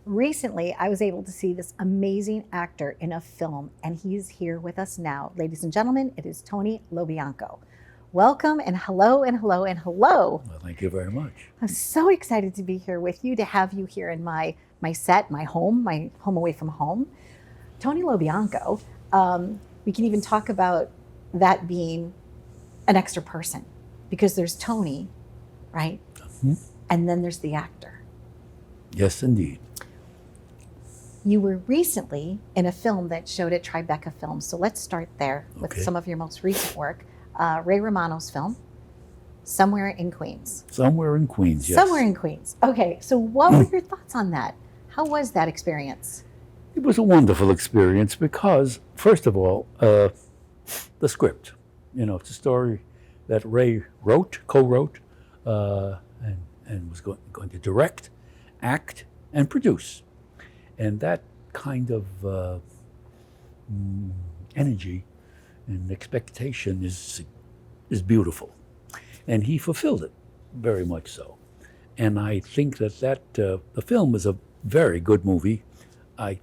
Recently, I was able to see this amazing actor in a film, and he's here with us now. Ladies and gentlemen, it is Tony Lo Bianco. Welcome and hello and hello and hello. Well, thank you very much. I'm so excited to be here with you, to have you here in my set, my home away from home. Tony Lo Bianco, we can even talk about that being an extra person because there's Tony, right? Hmm? And then there's the actor. Yes, indeed. You were recently in a film that showed at Tribeca Films. So let's start there with Okay. some of your most recent work. Ray Romano's film, Somewhere in Queens. Somewhere in Queens, yes. Somewhere in Queens. Okay, so what were your thoughts on that? How was that experience? It was a wonderful experience because, first of all, the script. You know, it's a story that Ray co-wrote, and was going to direct, act, and produce. And that kind of energy and expectation is beautiful. And he fulfilled it, very much so. And I think that the film is a very good movie. I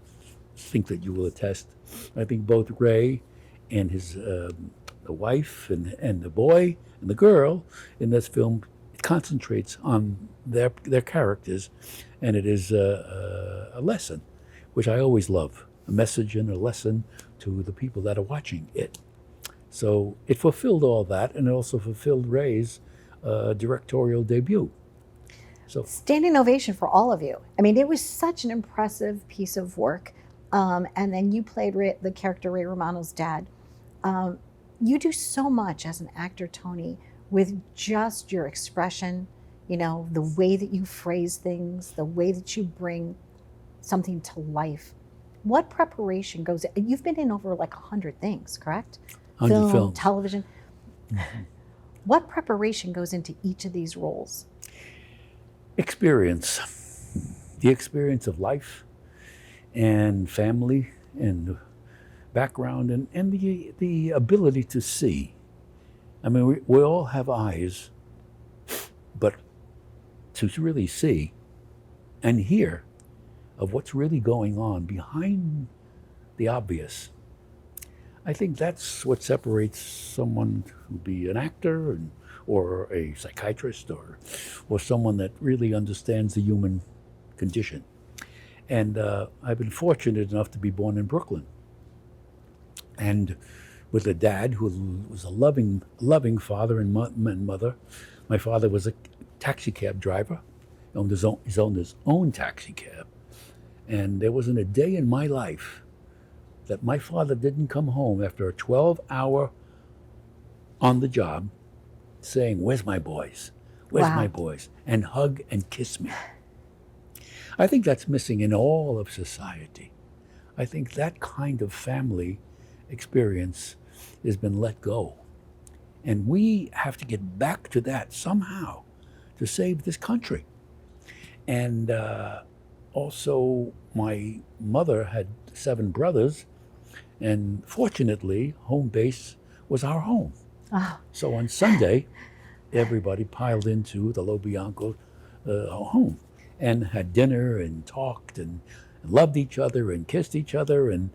think that you will attest. I think both Ray and his the wife and the boy and the girl in this film concentrates on their characters, and it is a lesson, which I always love, a message and a lesson to the people that are watching it. So it fulfilled all that, and it also fulfilled Ray's directorial debut. So Standing ovation for all of you. I mean, it was such an impressive piece of work. And then you played the character Ray Romano's dad. You do so much as an actor, Tony, with just your expression, you know, the way that you phrase things, the way that you bring something to life. What preparation goes in? You've been in over like 100 things, correct? 100 Film, films. television. Mm-hmm. What preparation goes into each of these roles? Experience, the experience of life and family and background and the ability to see. I mean, we all have eyes, but to really see and hear of what's really going on behind the obvious, I think that's what separates someone who be an actor or a psychiatrist or someone that really understands the human condition. And I've been fortunate enough to be born in Brooklyn, and with a dad who was a loving father and mother. My father was a taxi cab driver, owned his own taxi cab, and there wasn't a day in my life that my father didn't come home after a 12-hour on the job saying, "Where's my boys? Where's Wow. my boys?" and hug and kiss me. I think that's missing in all of society. I think that kind of family experience has been let go. And we have to get back to that somehow to save this country. And also, my mother had 7 brothers, and fortunately, home base was our home. Oh, So on Sunday, everybody piled into the Lo Bianco home and had dinner and talked and loved each other and kissed each other and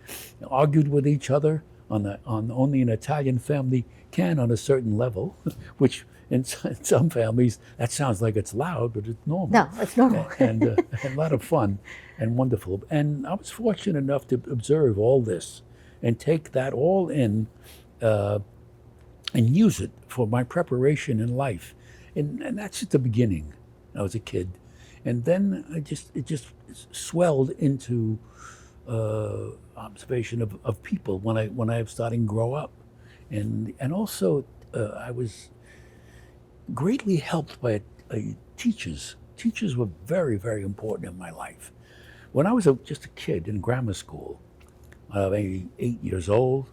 argued with each other on only an Italian family can on a certain level, which in some families that sounds like it's loud, but it's normal. no, it's normal. and a lot of fun and wonderful. And I was fortunate enough to observe all this and take that all in and use it for my preparation in life. And that's at the beginning. I was a kid. And then it just swelled into observation of people when I was starting to grow up. And also I was greatly helped by teachers. Teachers were very, very important in my life. When I was just a kid in grammar school, maybe 8 years old,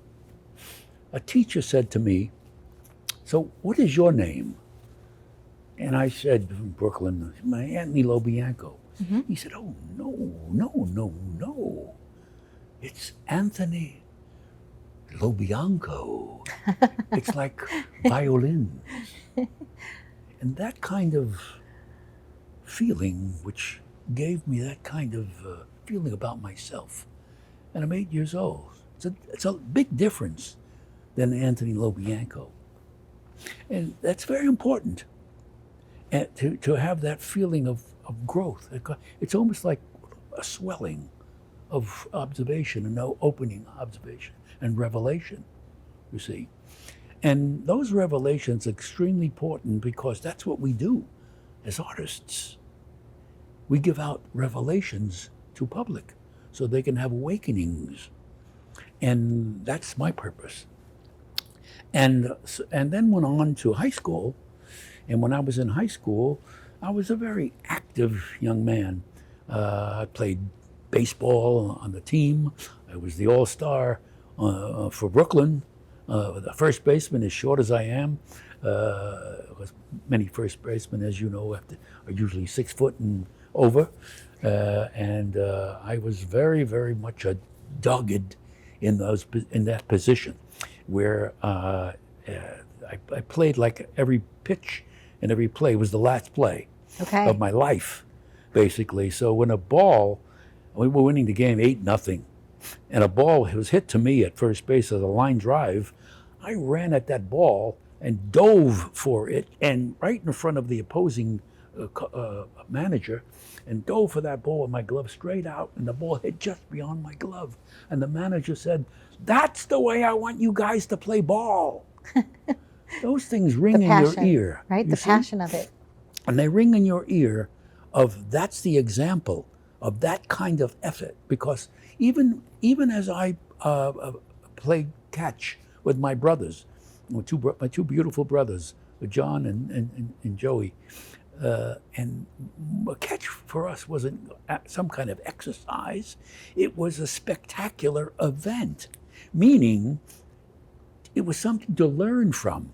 a teacher said to me, "So what is your name?" And I said, "From Brooklyn, my Anthony Lo Bianco." Mm-hmm. He said, "Oh, no. It's Anthony Lo Bianco. It's like violins." And that kind of feeling, which gave me that kind of feeling about myself. And I'm 8 years old. It's a big difference than Anthony Lo Bianco. And that's very important, and to have that feeling of growth. It's almost like a swelling of observation and no opening observation and revelation, you see. And those revelations are extremely important because that's what we do as artists. We give out revelations to public so they can have awakenings. And that's my purpose. And then went on to high school. And when I was in high school, I was a very active young man. I played baseball on the team. I was the all-star for Brooklyn, the first baseman, as short as I am. Because many first basemen, as you know, are usually 6 foot and over. And I was very, very much a dogged in that position, where I played like every pitch and every play was the last play of my life, basically. So when we were winning the game 8-0, and a ball was hit to me at first base as a line drive, I ran at that ball and dove for it, and right in front of the opposing manager, and dove for that ball with my glove straight out, and the ball hit just beyond my glove. And the manager said, "That's the way I want you guys to play ball." Those things ring in your ear. Right? The passion of it. And they ring in your ear that's the example of that kind of effort. Because even as I played catch with my brothers, my two beautiful brothers, John and Joey, and catch for us wasn't some kind of exercise. It was a spectacular event, meaning it was something to learn from,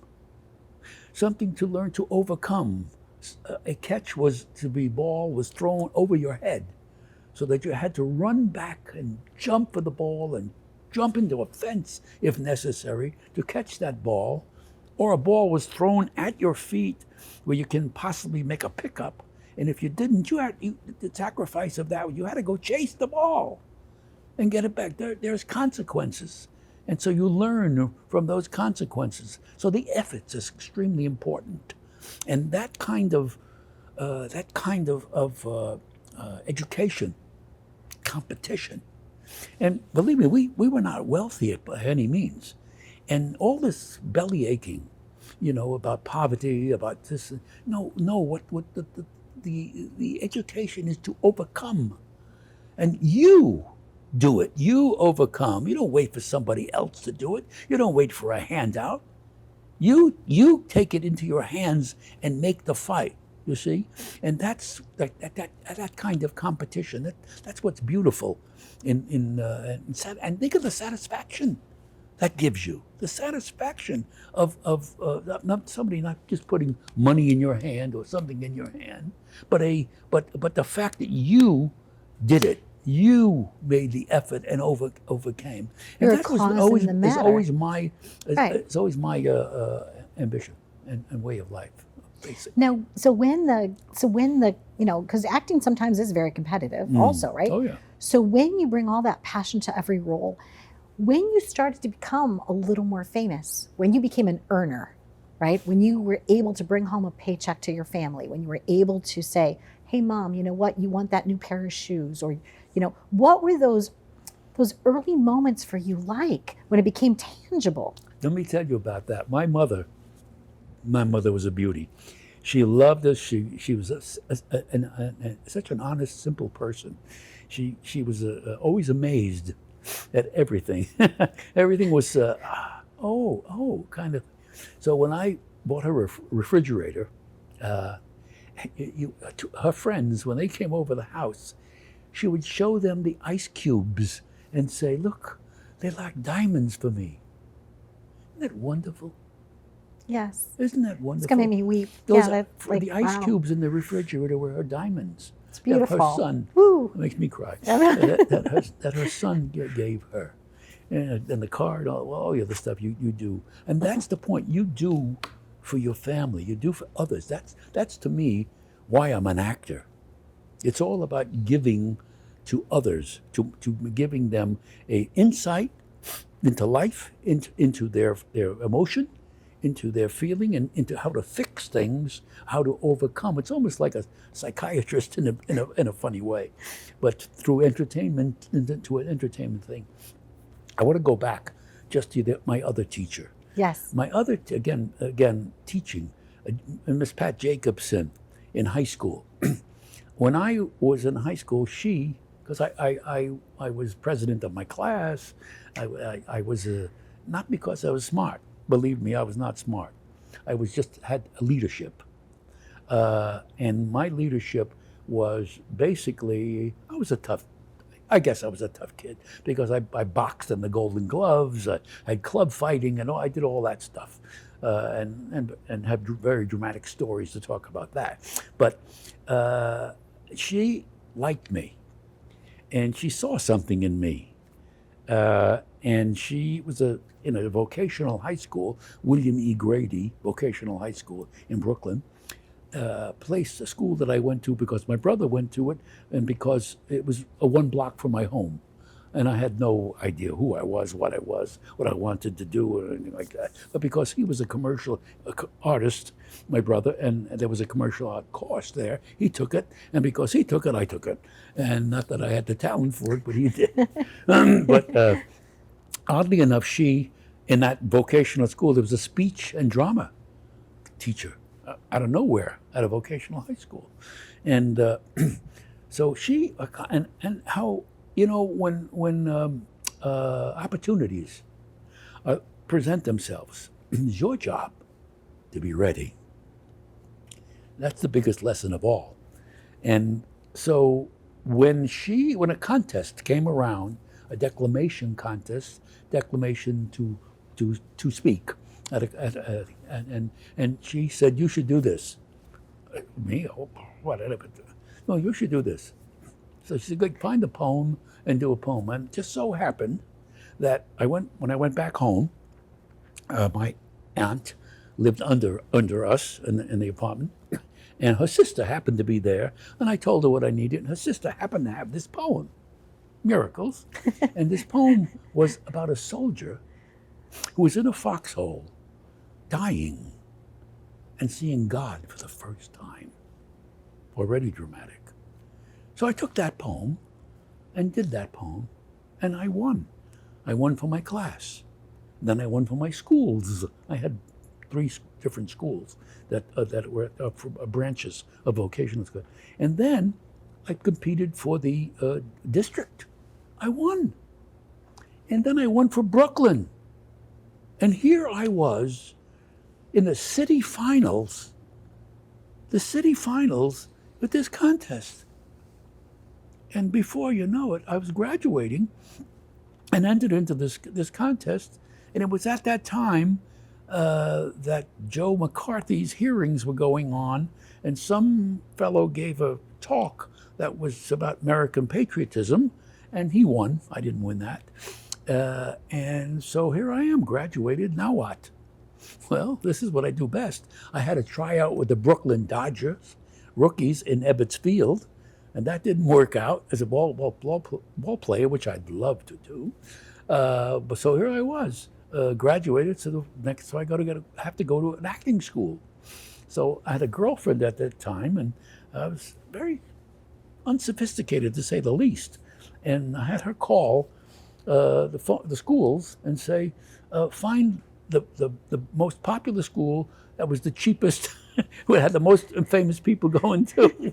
something to learn to overcome. A catch ball was thrown over your head, so that you had to run back and jump for the ball and jump into a fence if necessary to catch that ball. Or a ball was thrown at your feet where you can possibly make a pickup. And if you didn't, the sacrifice of that, you had to go chase the ball and get it back. There's consequences. And so you learn from those consequences. So the efforts is extremely important. And that kind of education, competition. And believe me, we were not wealthy by any means. And all this belly aching, about poverty, about this. No. What the education is to overcome, and you do it. You overcome. You don't wait for somebody else to do it. You don't wait for a handout. You take it into your hands and make the fight. You see, and that's that kind of competition. That's what's beautiful and think of the satisfaction that gives you, the satisfaction of not just putting money in your hand or something in your hand, but the fact that you did it, you made the effort and overcame. And that was always my ambition and way of life. Basically. Now, so when the because acting sometimes is very competitive, also, right? Oh yeah. So when you bring all that passion to every role, when you started to become a little more famous, when you became an earner, right? When you were able to bring home a paycheck to your family, when you were able to say, "Hey, Mom, you know what? You want that new pair of shoes," or what were those early moments for you like when it became tangible? Let me tell you about that. My mother was a beauty. She loved us. She was such an honest, simple person. She was always amazed at everything. Everything was kind of. So when I bought her a refrigerator, her friends, when they came over the house, she would show them the ice cubes and say, "Look, they're like diamonds for me." Isn't that wonderful? Yes. Isn't that wonderful? It's going to make me weep. The ice cubes in the refrigerator were her diamonds. It's beautiful. That her son, Woo. it makes me cry, that her son gave her. And the card, all the other stuff you do. And that's the point. You do for your family. You do for others. That's to me why I'm an actor. It's all about giving to others, to giving them a insight into life, into their emotion, into their feeling, and into how to fix things, how to overcome. It's almost like a psychiatrist in a funny way, but through entertainment, into an entertainment thing. I want to go back just to my other teacher. Yes. My other, again, teaching, Miss Pat Jacobson in high school. When I was in high school, because I was president of my class, I was not because I was smart. Believe me, I was not smart. I was just had leadership. And my leadership was basically, I guess I was a tough kid because I boxed in the Golden Gloves, I had club fighting, and I did all that stuff, and have very dramatic stories to talk about that. But she liked me, and she saw something in me, and she was in a vocational high school, William E. Grady Vocational High School in Brooklyn. A school that I went to because my brother went to it, and because it was a 1 block from my home, and I had no idea who I was, what I wanted to do, or anything like that. But because he was a commercial artist, my brother, and there was a commercial art course there, he took it, and because he took it, I took it, and not that I had the talent for it, but he did. But oddly enough, in that vocational school, there was a speech and drama teacher out of nowhere, at a vocational high school. And so she, and how, when opportunities present themselves, it's your job to be ready. That's the biggest lesson of all. And so when a contest came around, a declamation contest, declamation to speak, and she said, "You should do this." Me? Oh, what? No, you should do this. So she said, "Good, find a poem and do a poem." And it just so happened that when I went back home, my aunt lived under us in the apartment, and her sister happened to be there. And I told her what I needed, and her sister happened to have this poem, Miracles. And this poem was about a soldier who was in a foxhole, dying, and seeing God for the first time. Already dramatic. So I took that poem and did that poem, and I won. I won for my class. Then I won for my schools. I had 3 different schools that were branches of vocational school. And then I competed for the district. I won. And then I won for Brooklyn. And here I was in the city finals with this contest. And before you know it, I was graduating and entered into this contest. And it was at that time that Joe McCarthy's hearings were going on, and some fellow gave a talk that was about American patriotism, and he won. I didn't win that. And so here I am, graduated. Now what? Well, this is what I do best. I had a tryout with the Brooklyn Dodgers rookies in Ebbets Field, and that didn't work out as a ball player, which I'd love to do. But so here I was, graduated. So I have to go to an acting school. So I had a girlfriend at that time, and I was very unsophisticated, to say the least. And I had her call the schools and say, find the most popular school that was the cheapest, who had the most famous people going to.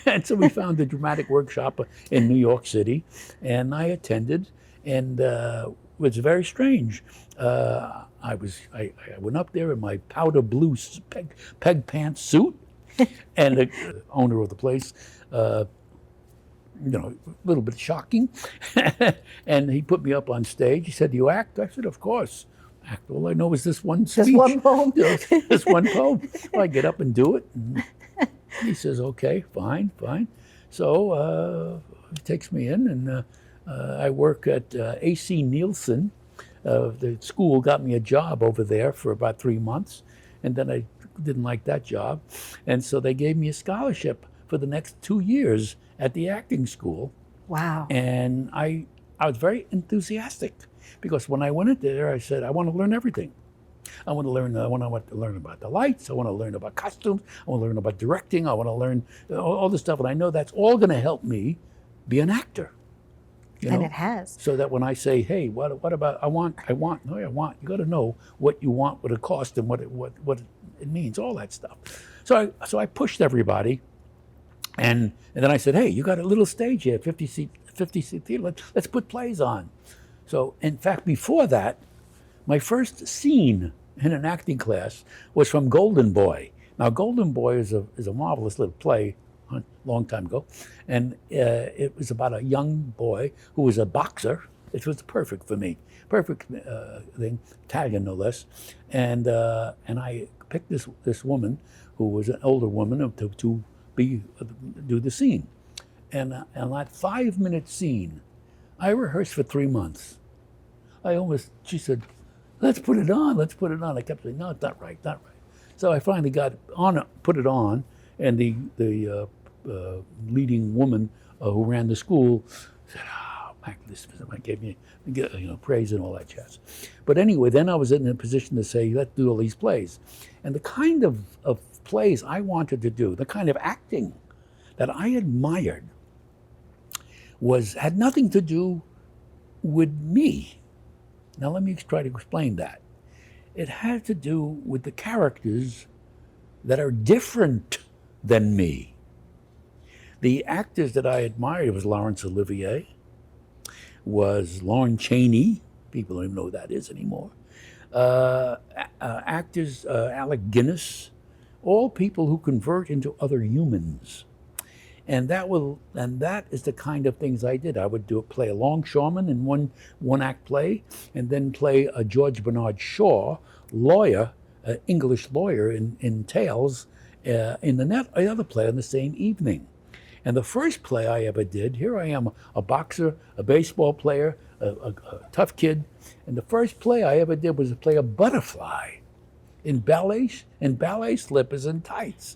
And so we found a dramatic workshop in New York City, and I attended, and it was very strange. I went up there in my powder blue peg pants suit, and the owner of the place, a little bit shocking. And he put me up on stage. He said, "Do you act?" I said, "Of course." Act. All I know is this one speech. Just one poem. This one poem. Well, I get up and do it. And he says, "Okay, fine." So he takes me in, and I work at A.C. Nielsen. The school got me a job over there for about 3 months, and then I didn't like that job, and so they gave me a scholarship for the next 2 years at the acting school. Wow. And I was very enthusiastic because when I went in there, I said, I want to learn everything. I want to learn about the lights. I want to learn about costumes. I want to learn about directing. I want to learn all this stuff. And I know that's all going to help me be an actor. You And know? it has. So that when I say, hey, what about, you got to know what you want, what it costs, and what it means, all that stuff. So I pushed everybody. And then I said, hey, you got a little stage here, 50 seat theater. Let's put plays on. So in fact, before that, my first scene in an acting class was from Golden Boy. Now, Golden Boy is a marvelous little play a long time ago. And it was about a young boy who was a boxer. It was perfect for me. Perfect thing, Italian no less. And I picked this woman who was an older woman to do the scene. And that 5-minute scene, I rehearsed for 3 months. She said, let's put it on. I kept saying, no, it's not right. So I finally put it on, and the leading woman who ran the school said, oh, Mac, this gave me praise and all that jazz. But anyway, then I was in a position to say, let's do all these plays. And the kind of plays I wanted to do, the kind of acting that I admired had nothing to do with me. Now let me try to explain that. It had to do with the characters that are different than me. The actors that I admired was Laurence Olivier, was Lorne Chaney. People don't even know who that is anymore. Actors, Alec Guinness, all people who convert into other humans. And that is the kind of things I did. I would play a longshoreman in one act play, and then play a George Bernard Shaw lawyer, English lawyer in Tales, in the other play on the same evening. And the first play I ever did, here I am, a boxer, a baseball player, a tough kid, and the first play I ever did was to play a butterfly in ballet slippers and tights.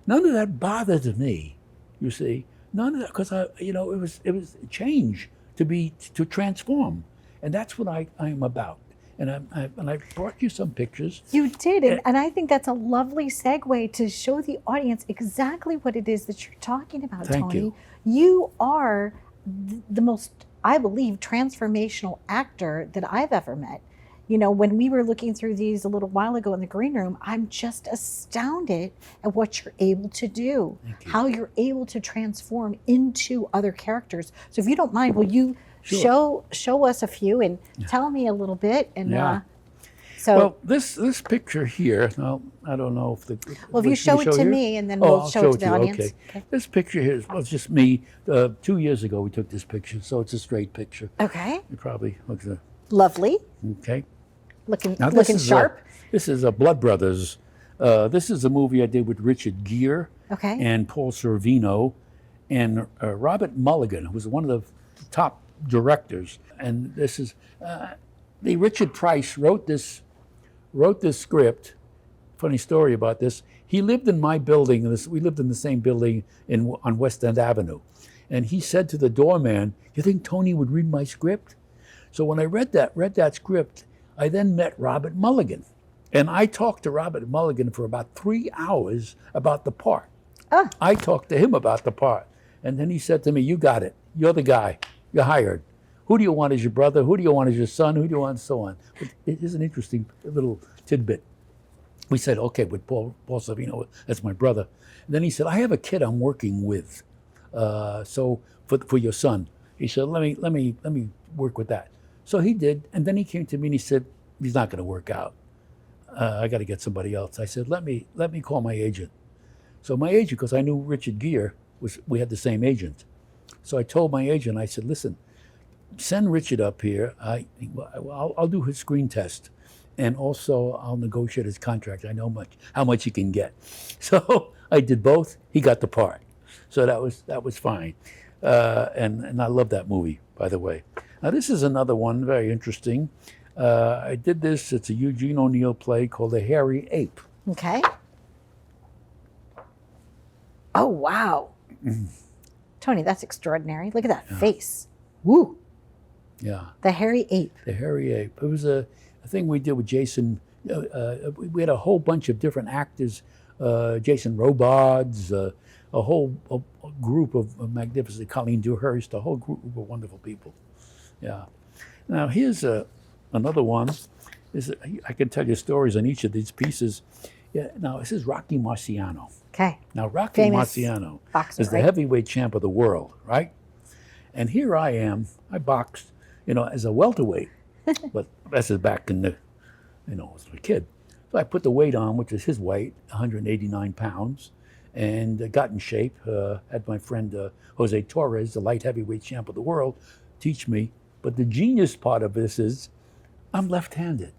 None of that bothered me. You see, none of that, because it was change to transform, and that's what I am about. And I brought you some pictures. You did, and I think that's a lovely segue to show the audience exactly what it is that you're talking about, Thank Tony. you. You are the most, I believe, transformational actor that I've ever met. You know, when we were looking through these a little while ago in the green room, I'm just astounded at what you're able to do, how you're able to transform into other characters. So if you don't mind, will you show us a few and tell me a little bit? And well, this picture here, now, I don't know if if you show it to me, and then we'll show it to the audience. Okay. This picture here was just me. 2 years ago we took this picture, so it's a straight picture. Okay. It probably looks lovely. Okay. Looking sharp. Is this is Blood Brothers. This is a movie I did with Richard Gere and Paul Sorvino and Robert Mulligan, who was one of the top directors. And this is Richard Price wrote this script. Funny story about this. He lived in my building. We lived in the same building on West End Avenue. And he said to the doorman, "You think Tony would read my script?" So when I read that script, I then met Robert Mulligan. And I talked to Robert Mulligan for about 3 hours about the part. I talked to him about the part. And then he said to me, "You got it. You're the guy. You're hired. Who do you want as your brother? Who do you want as your son? Who do you want?" And so on. But it is an interesting little tidbit. We said, okay, with Paul Sorvino, that's my brother. And then he said, "I have a kid I'm working with. So for your son." He said, let me work with that. So he did, and then he came to me and he said, "He's not going to work out. I got to get somebody else." I said, let me call my agent. So my agent, because I knew Richard Gere, we had the same agent. So I told my agent, I said, "Listen, send Richard up here. I'll do his screen test, and also I'll negotiate his contract. I know how much he can get." So I did both. He got the part. So that was fine. And I love that movie, by the way. Now this is another one, very interesting. I did this. It's a Eugene O'Neill play called The Hairy Ape. Okay. Oh, wow. Tony, that's extraordinary. Look at that face. Woo. Yeah. The hairy ape. The hairy ape. It was a thing we did with Jason. We had a whole bunch of different actors. Jason Robards, a whole group of magnificent, Colleen Dewhurst, a whole group of wonderful people. Yeah. Now here's another one. I can tell you stories on each of these pieces. Yeah. Now this is Rocky Marciano. Okay. Now Rocky Famous Marciano boxer, is the right? heavyweight champ of the world, right? And here I am. I boxed, as a welterweight, but this is back in the, as a kid. So I put the weight on, which is his weight, 189 pounds, and got in shape. Had my friend Jose Torres, the light heavyweight champ of the world, teach me. But the genius part of this is I'm left-handed.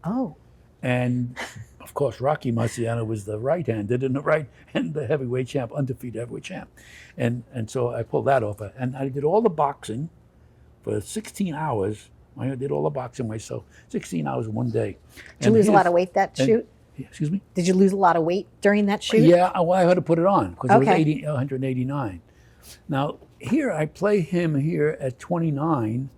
Oh. And of course, Rocky Marciano was the right-handed and the heavyweight champ, undefeated heavyweight champ. And so I pulled that off. And I did all the boxing for 16 hours. I did all the boxing myself, 16 hours in one day. Did you lose a lot of weight that shoot? Excuse me? Did you lose a lot of weight during that shoot? Yeah, well, I had to put it on because Okay. it was 189. Now, here I play him here at 29,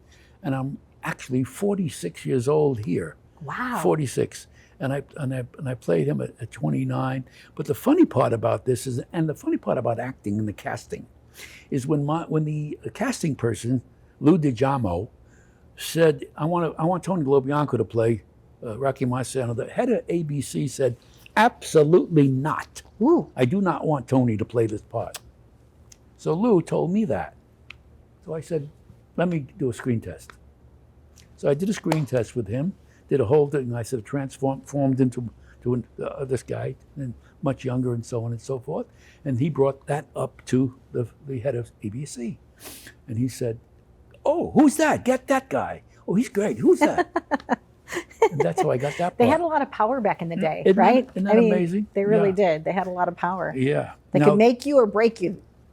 and I'm actually 46 years old here. Wow. 46. And I played him at 29. But the funny part about this is, and the funny part about acting and the casting, is when the casting person, Lou DiGiamo, said, I want Tony Lo Bianco to play Rocky Marciano. The head of ABC said, absolutely not. Woo. I do not want Tony to play this part. So Lou told me that. So I said, let me do a screen test. So I did a screen test with him, did a whole thing. I said, transformed into this guy, and much younger and so on and so forth. And he brought that up to the head of ABC. And he said, oh, who's that? Get that guy. Oh, he's great. Who's that? And that's how I got that part. They had a lot of power back in the day, Isn't right? Isn't that amazing? They really Yeah. did. They had a lot of power. Yeah. They could make you or break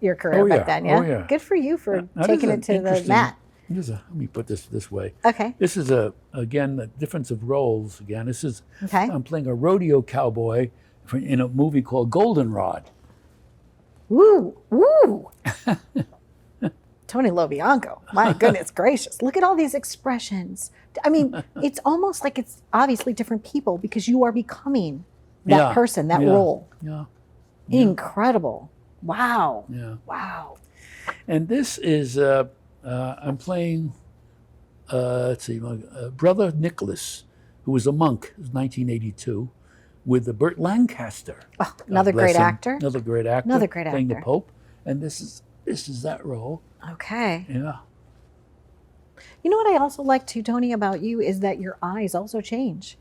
your career back then, yeah? Oh, yeah. Good for you for Now, taking this it is to the interesting. mat. Let me put this way. Okay. This is again the difference of roles. Again, this is Okay. I'm playing a rodeo cowboy in a movie called Goldenrod. Woo, woo. Tony Lo Bianco. My goodness gracious. Look at all these expressions. I mean, it's almost like it's obviously different people because you are becoming that Yeah, person, that yeah, role. Yeah. Incredible. Wow. Yeah. Wow. And this is I'm playing. Let's see, my brother Nicholas, who was a monk, it was 1982, with Burt Lancaster. Oh, another God bless great him. actor. Another great actor. Another great playing the actor. Pope, and this is that role. Okay. Yeah. You know what I also like too, Tony, about you is that your eyes also change.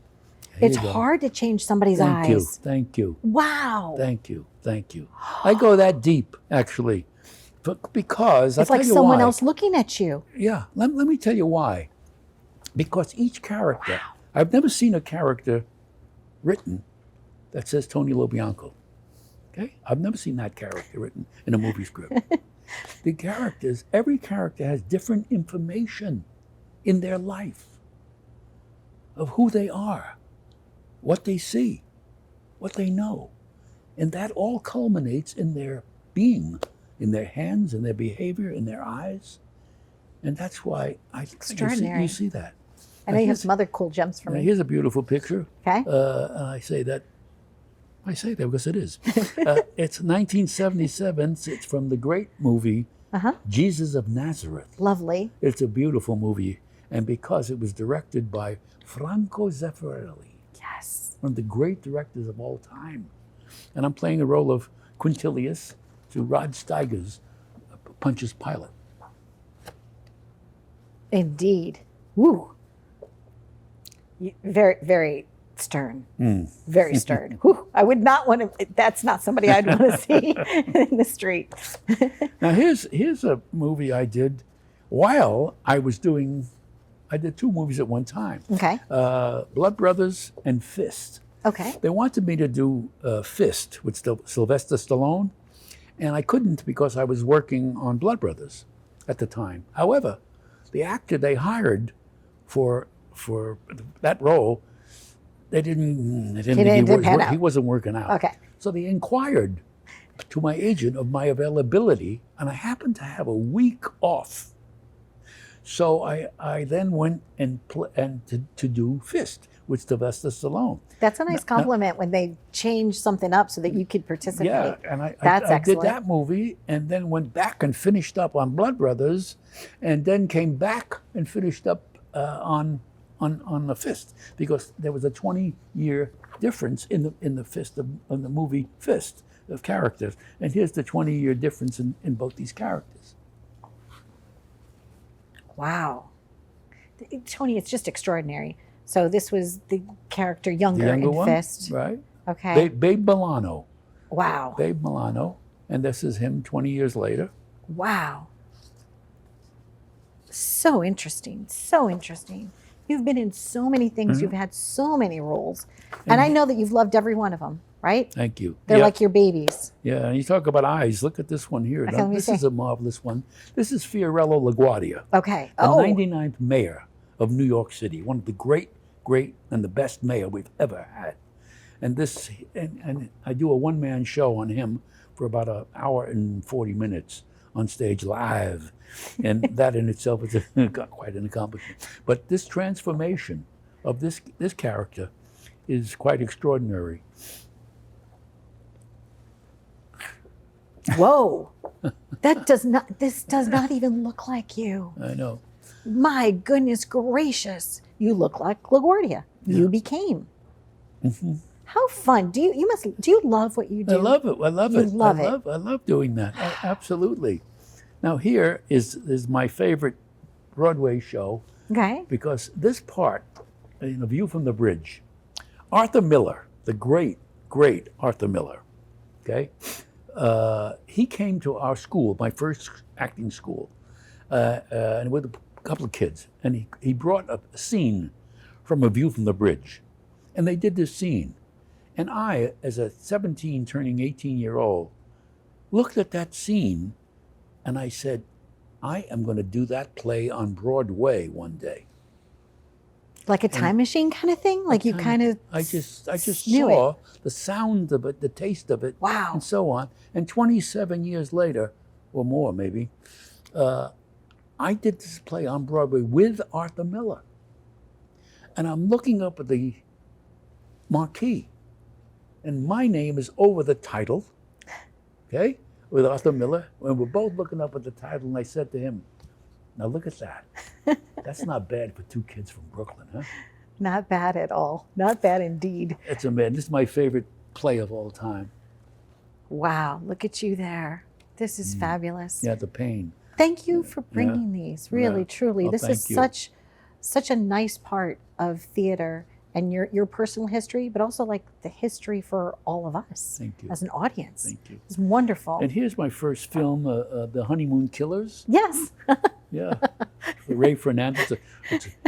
There It's you go. hard to change somebody's Thank you. eyes. Thank you. Wow. Thank you. Thank you. I go that deep, actually, because It's I'll like tell you someone why. else looking at you. Yeah, let me tell you why. Because each character, I've never seen a character written that says Tony Lo Bianco. Okay? I've never seen that character written in a movie script. The characters, every character has different information in their life of who they are, what they see, what they know. And that all culminates in their being, in their hands, in their behavior, in their eyes. And that's why Extraordinary. you see that. I know you have some other cool gems for Now, me. here's a beautiful picture. Okay. And I say that because it is. It's 1977. It's from the great movie Jesus of Nazareth. Lovely. It's a beautiful movie. And because it was directed by Franco Zeffirelli, Yes. one of the great directors of all time. And I'm playing the role of Quintilius to Rod Steiger's Pontius Pilate. Indeed. Woo. Very, very stern. Very stern. Whew. I would not want to, that's not somebody I'd want to see in the street. Now here's a movie I did while I did two movies at one time. Okay. Blood Brothers and Fist. Okay. They wanted me to do Fist with Sylvester Stallone, and I couldn't because I was working on Blood Brothers at the time. However, the actor they hired for that role, he didn't pan out. he wasn't working out. Okay. So they inquired to my agent of my availability, and I happened to have a week off. So I then went to do Fist with Sylvester Stallone. That's a nice compliment when they change something up so that you could participate. Yeah, and That's I did excellent. that movie, and then went back and finished up on Blood Brothers, and then came back and finished up on the Fist, because there was a 20-year difference in the Fist of the movie Fist of characters, and here's the 20-year difference in both these characters. Wow. Tony, it's just extraordinary. So this was the character younger The younger in one, Fist. right? Okay. Babe Milano. Wow. Babe Milano, and this is him 20 years later. Wow. So interesting. So interesting. You've been in so many things. You've had so many roles. And I know that you've loved every one of them, right? Thank you. They're Yeah. like your babies. Yeah, and you talk about eyes. Look at this one here. Okay, Now, let me this see. is a marvelous one. This is Fiorello LaGuardia, Okay. the Oh, 99th mayor of New York City, one of the great, and the best mayor we've ever had. And this, and I do a one-man show on him for about an hour and 40 minutes on stage live. And that in itself is quite an accomplishment. But this transformation of this character is quite extraordinary. whoa. This does not even look like you. I know. My goodness gracious. You look like LaGuardia. You became. How fun. Do you love what you do? I love it. I love You it. love I it. love doing that. Absolutely. Now here is my favorite Broadway show, Okay. because this part, in A View from the Bridge, Arthur Miller, the great Arthur Miller, okay, he came to our school, my first acting school, and with a couple of kids, and he brought a scene from A View from the Bridge, and they did this scene, and I, as a 17 turning 18-year-old, looked at that scene, and I said, I am going to do that play on Broadway one day. Like a time machine kind of thing? Like you kind of I just knew saw the sound of it, the taste of it, Wow. and so on. And 27 years later, or more maybe, I did this play on Broadway with Arthur Miller. And I'm looking up at the marquee, and my name is over the title, okay, with Arthur Miller. And we're both looking up at the title, and I said to him, now look at that. That's not bad for two kids from Brooklyn, huh? Not bad at all. Not bad indeed. It's amazing. This is my favorite play of all time. Wow. Look at you there. This is fabulous. Yeah, the pain. Thank you for bringing these. Really, Yeah. truly. Well, This is thank you. such a nice part of theater and your personal history, but also like the history for all of us Thank you. as an audience. Thank you. It's wonderful. And here's my first film, The Honeymoon Killers. Yes. Yeah, Ray Fernandez.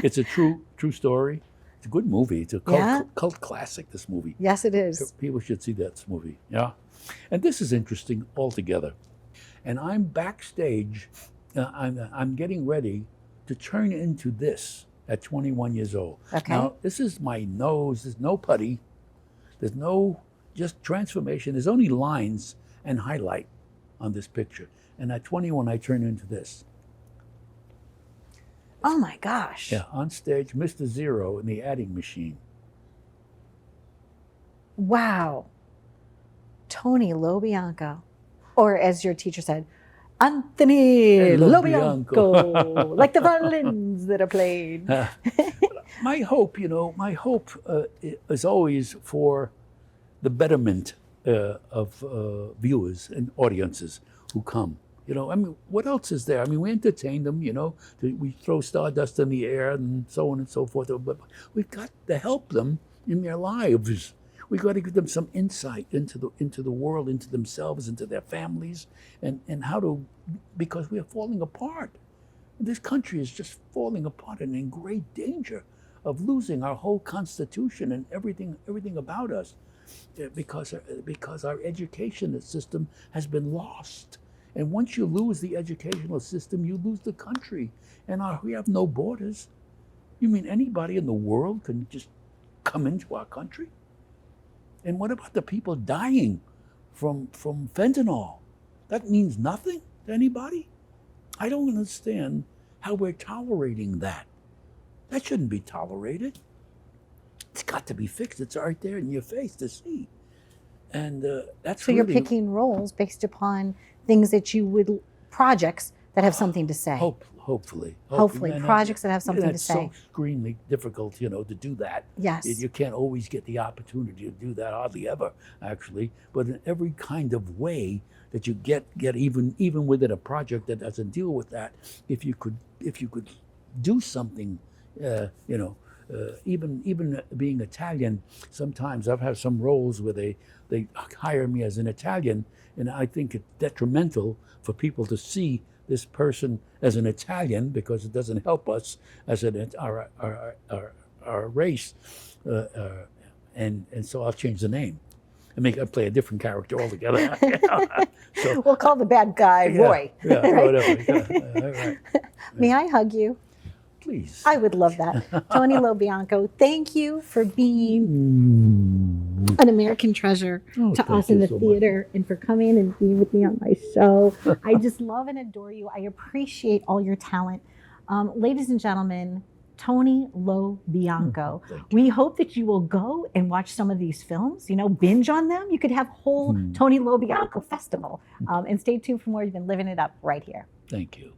It's a true story. It's a good movie. It's a cult classic. This movie. Yes, it is. People should see that movie. Yeah, and this is interesting altogether. And I'm backstage. I'm getting ready to turn into this at 21 years old. Okay. Now this is my nose. There's no putty. There's no just transformation. There's only lines and highlight on this picture. And at 21, I turn into this. Oh my gosh. Yeah, on stage, Mr. Zero in the adding machine. Wow. Tony Lo Bianco. Or as your teacher said, Anthony Lo Lo Bianco. Like the violins that are played. My hope, is always for the betterment of viewers and audiences who come. What else is there? We entertain them, we throw stardust in the air and so on and so forth, but we've got to help them in their lives. We've got to give them some insight into the world, into themselves, into their families, and how to, because we are falling apart. This country is just falling apart and in great danger of losing our whole constitution and everything about us, because our education system has been lost. And once you lose the educational system, you lose the country. And we have no borders. You mean anybody in the world can just come into our country? And what about the people dying from fentanyl. That means nothing to anybody. I don't understand how we're tolerating that. That shouldn't be tolerated. It's got to be fixed. It's right there in your face to see. And that's So really, you're picking roles based upon things that you would, projects that have something to say. hopefully. Hopefully, projects that have something to It's say. so extremely difficult, to do that. Yes. You can't always get the opportunity to do that, hardly ever, actually. But in every kind of way that you get even within a project that doesn't deal with that, if you could do something, even being Italian, sometimes I've had some roles where they hire me as an Italian, and I think it's detrimental for people to see this person as an Italian because it doesn't help us as our race, and so I'll change the name. I play a different character altogether. So, We'll call the bad guy Roy. Yeah, right? whatever. Yeah, right. May I hug you? Please. I would love that. Tony Lo Bianco, thank you for being an American treasure to thank us in you the so theater and for coming and being with me on my show. I just love and adore you. I appreciate all your talent. Ladies and gentlemen, Tony Lo Bianco. Thank you. We hope that you will go and watch some of these films, binge on them. You could have whole Tony Lo Bianco festival. And stay tuned for more. You've been living it up right here. Thank you.